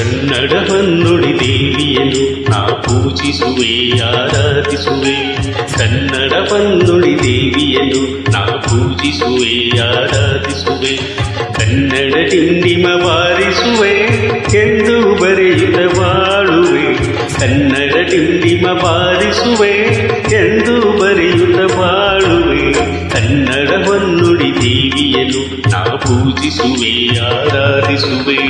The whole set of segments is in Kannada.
ಕನ್ನಡ ಹೊನ್ನುಡಿ ದೇವಿಯನ್ನು ನಾ ಪೂಜಿಸುವೆ ಆರಾಧಿಸುವೆ. ಕನ್ನಡ ಹೊನ್ನುಡಿ ದೇವಿಯನ್ನು ನಾ ಪೂಜಿಸುವೆ ಆರಾಧಿಸುವೆ. ಕನ್ನಡ ಡಿಂಡಿಮ ಬಾರಿಸುವೆ ಎಂದು ಬರೆಯುತ್ತ ಬಾಳುವೆ. ಕನ್ನಡ ಡಿಂಡಿಮ ಬಾರಿಸುವೆ ಎಂದು ಬರೆಯುತ್ತ ಬಾಳುವೆ. ಕನ್ನಡ ಹೊನ್ನುಡಿ ದೇವಿಯನ್ನು ನಾ ಪೂಜಿಸುವೆ ಆರಾಧಿಸುವೆ.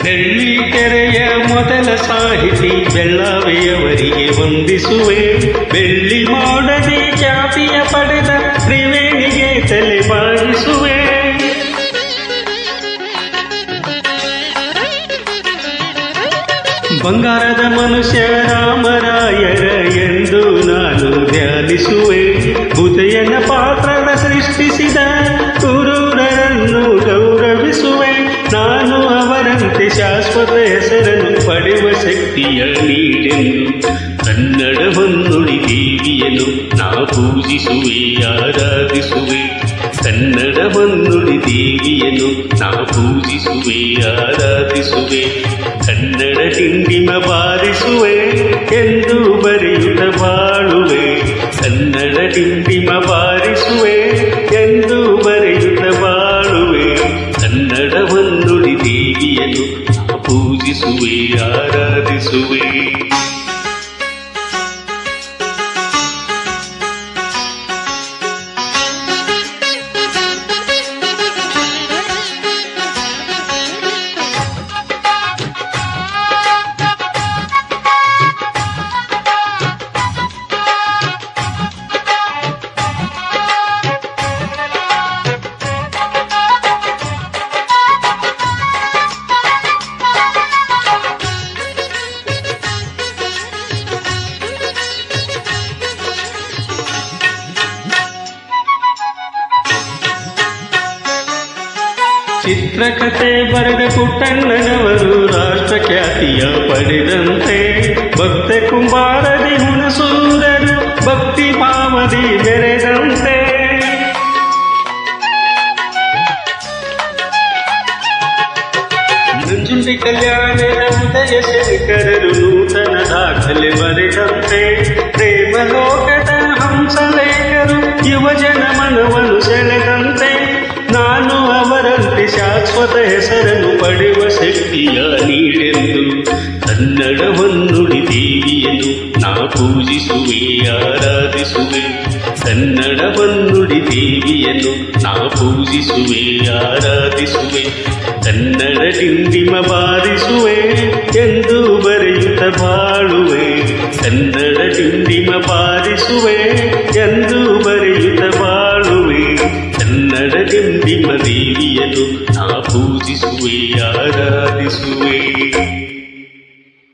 ಬೆಳ್ಳಿ ತೆರೆಯ ಮೊದಲ ಸಾಹಿತಿ ಬೆಳ್ಳಾವೆಯವರಿಗೆ ವಂದಿಸುವೆ. ಬೆಳ್ಳಿ ಮಾಡದೆ ಖ್ಯಾತಿಯ ಪಡೆದ ತ್ರಿವೇಣಿಗೆ ತಲೆ ಬಾಗಿಸುವೆ. ಬಂಗಾರದ ಮನುಷ್ಯ ರಾಮರಾಯರ ಎಂದು ನಾನು ಧ್ಯಾನಿಸುವೆ. ಬುಧೆಯನ ಪಾತ್ರನ ಸೃಷ್ಟಿಸಿದ ಕುರೂರರನ್ನು ಗೌರವಿಸುವೆ. ನಾನು ಅವರಂತೆ ಶಾಶ್ವತ ಹೆಸರನ್ನು ಪಡೆಯುವ ಶಕ್ತಿಯ ನೀಡೆಂದು ಕನ್ನಡ ಹೊನ್ನುಡಿ ದೇವಿಯನ್ನು ನಾ ಪೂಜಿಸುವೆ ಆರಾಧಿಸುವೆ. ಕನ್ನಡ ಹೊನ್ನುಡಿ ದೇವಿಯನ್ನು ನಾ ಪೂಜಿಸುವೆ ಆರಾಧಿಸುವೆ. ಕನ್ನಡ ಡಿಂಡಿಮ ಬಾರಿಸುವೆ ಎಂದು ಬರೆಯುತ್ತ ಬಾಳುವೆ. ಕನ್ನಡ ಡಿಂಡಿಮ ಬಾರಿಸುವೆ ಎಂದು ಬರೆಯುತ್ತ ಬಾಳುವೆ. ಕನ್ನಡ ಹೊನ್ನುಡಿ ದೇವಿಯನ್ನು ನಾ ಪೂಜಿಸುವೆ ಆರಾಧಿಸುವೆ. ಚಿತ್ರಕಥೆ ಬರೆದ ಪುಟ್ಟಣ್ಣನವರು ರಾಷ್ಟ್ರ ಖ್ಯಾತಿಯ ಪಡೆದಂತೆ ಭಕ್ತ ಕುಂಬಾರದಿ ಹುಣಸೂರರು ಭಕ್ತಿ ಭಾವದಿ ಬೆರೆದಂತೆ. ನಂಜುಂಡಿ ಕಲ್ಯಾಣದ ಉದಯ ಶಂಕರರು ನೂತನ ದಾಖಲೆ ಬರೆದಂತೆ. ಪ್ರೇಮ ಲೋಕದ ಹಂಸಲೇಖರು ಯುವಜನ ಮನವನ್ನು ಸೆಳೆದಂತೆ. ನಾನು ಅವರಂತೆ ಶಾಶ್ವತ ಹೆಸರನ್ನು ಪಡೆಯುವ ಶಕ್ತಿಯ ನೀಡೆಂದು ಕನ್ನಡ ಹೊನ್ನುಡಿ ದೇವಿಯನ್ನು ನಾ ಪೂಜಿಸುವೆ ಆರಾಧಿಸುವೆ. ಕನ್ನಡ ಹೊನ್ನುಡಿ ದೇವಿಯನ್ನು ನಾ ಪೂಜಿಸುವೆ ಆರಾಧಿಸುವೆ. ಕನ್ನಡ ಡಿಂಡಿಮ ಬಾರಿಸುವೆ ಎಂದು ಬರೆಯುತ್ತ ಬಾಳುವೆ. ಕನ್ನಡ ಡಿಂಡಿಮ ಬಾರಿಸುವೆ ಎಂದು ಬರೆಯುತ್ತ ಬಾಳುವೆ. ಕನ್ನಡ ಡಿಂಡಿಮ ದೇವಿಯನ್ನು ನಾ ಪೂಜಿಸುವೆ ಆರಾಧಿಸುವೆ.